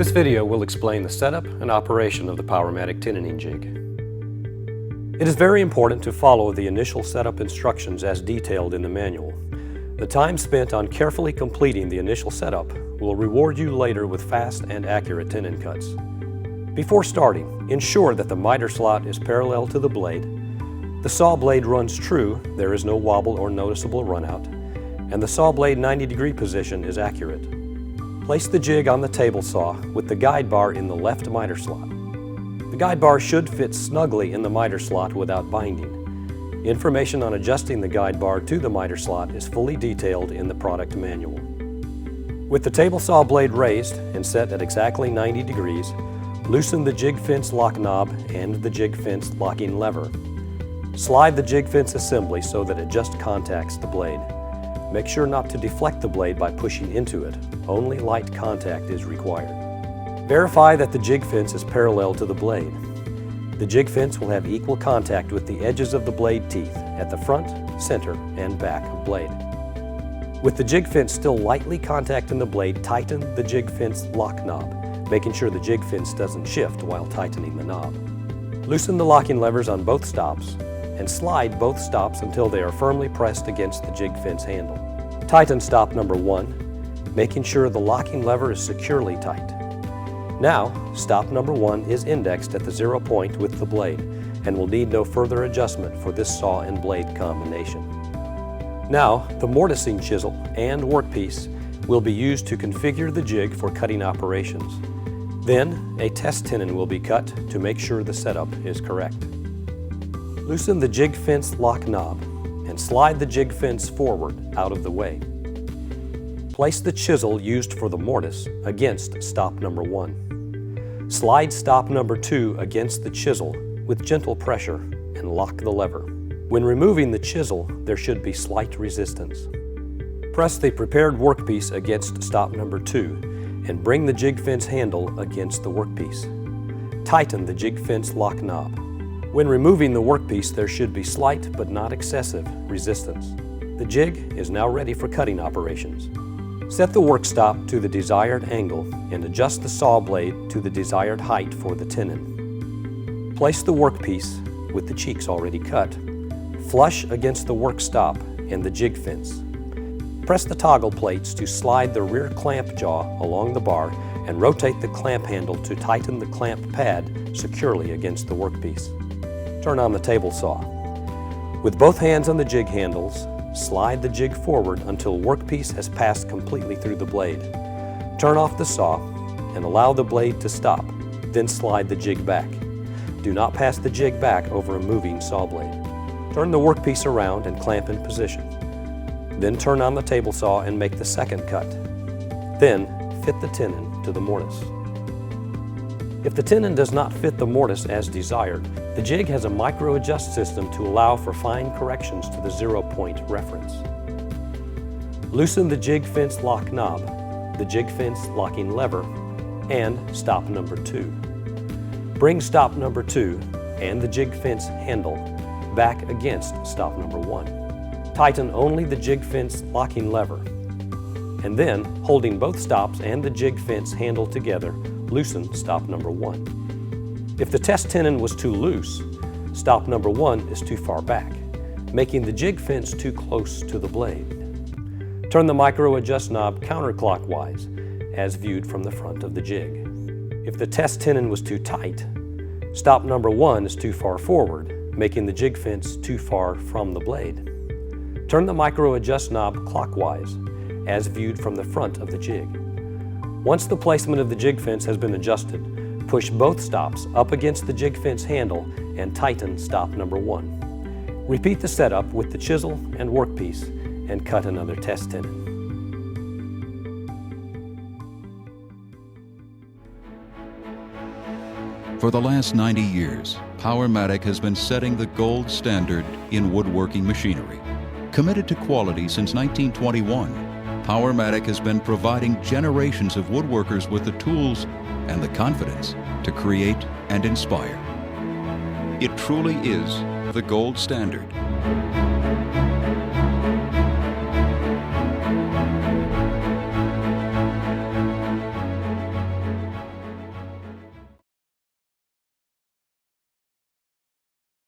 This video will explain the setup and operation of the Powermatic Tenoning Jig. It is very important to follow the initial setup instructions as detailed in the manual. The time spent on carefully completing the initial setup will reward you later with fast and accurate tenon cuts. Before starting, ensure that the miter slot is parallel to the blade, the saw blade runs true, there is no wobble or noticeable runout, and the saw blade 90-degree position is accurate. Place the jig on the table saw with the guide bar in the left miter slot. The guide bar should fit snugly in the miter slot without binding. Information on adjusting the guide bar to the miter slot is fully detailed in the product manual. With the table saw blade raised and set at exactly 90 degrees, loosen the jig fence lock knob and the jig fence locking lever. Slide the jig fence assembly so that it just contacts the blade. Make sure not to deflect the blade by pushing into it. Only light contact is required. Verify that the jig fence is parallel to the blade. The jig fence will have equal contact with the edges of the blade teeth at the front, center, and back of blade. With the jig fence still lightly contacting the blade, tighten the jig fence lock knob, making sure the jig fence doesn't shift while tightening the knob. Loosen the locking levers on both stops and slide both stops until they are firmly pressed against the jig fence handle. Tighten stop number 1, making sure the locking lever is securely tight. Now, stop number 1 is indexed at the 0 point with the blade and will need no further adjustment for this saw and blade combination. Now, the mortising chisel and workpiece will be used to configure the jig for cutting operations. Then, a test tenon will be cut to make sure the setup is correct. Loosen the jig fence lock knob and slide the jig fence forward out of the way. Place the chisel used for the mortise against stop number 1. Slide stop number 2 against the chisel with gentle pressure and lock the lever. When removing the chisel, there should be slight resistance. Press the prepared workpiece against stop number 2 and bring the jig fence handle against the workpiece. Tighten the jig fence lock knob. When removing the workpiece, there should be slight but not excessive resistance. The jig is now ready for cutting operations. Set the work stop to the desired angle and adjust the saw blade to the desired height for the tenon. Place the workpiece, with the cheeks already cut, flush against the work stop and the jig fence. Press the toggle plates to slide the rear clamp jaw along the bar and rotate the clamp handle to tighten the clamp pad securely against the workpiece. Turn on the table saw. With both hands on the jig handles, slide the jig forward until workpiece has passed completely through the blade. Turn off the saw and allow the blade to stop, then slide the jig back. Do not pass the jig back over a moving saw blade. Turn the workpiece around and clamp in position. Then turn on the table saw and make the second cut. Then fit the tenon to the mortise. If the tenon does not fit the mortise as desired, the jig has a micro-adjust system to allow for fine corrections to the 0 point reference. Loosen the jig fence lock knob, the jig fence locking lever, and stop number 2. Bring stop number 2 and the jig fence handle back against stop number 1. Tighten only the jig fence locking lever, and then, holding both stops and the jig fence handle together, loosen stop number 1. If the test tenon was too loose, stop number 1 is too far back, making the jig fence too close to the blade. Turn the micro adjust knob counterclockwise, as viewed from the front of the jig. If the test tenon was too tight, stop number 1 is too far forward, making the jig fence too far from the blade. Turn the micro adjust knob clockwise, as viewed from the front of the jig. Once the placement of the jig fence has been adjusted, push both stops up against the jig fence handle and tighten stop number 1. Repeat the setup with the chisel and workpiece and cut another test tenon. For the last 90 years, Powermatic has been setting the gold standard in woodworking machinery. Committed to quality since 1921, Powermatic has been providing generations of woodworkers with the tools and the confidence to create and inspire. It truly is the gold standard.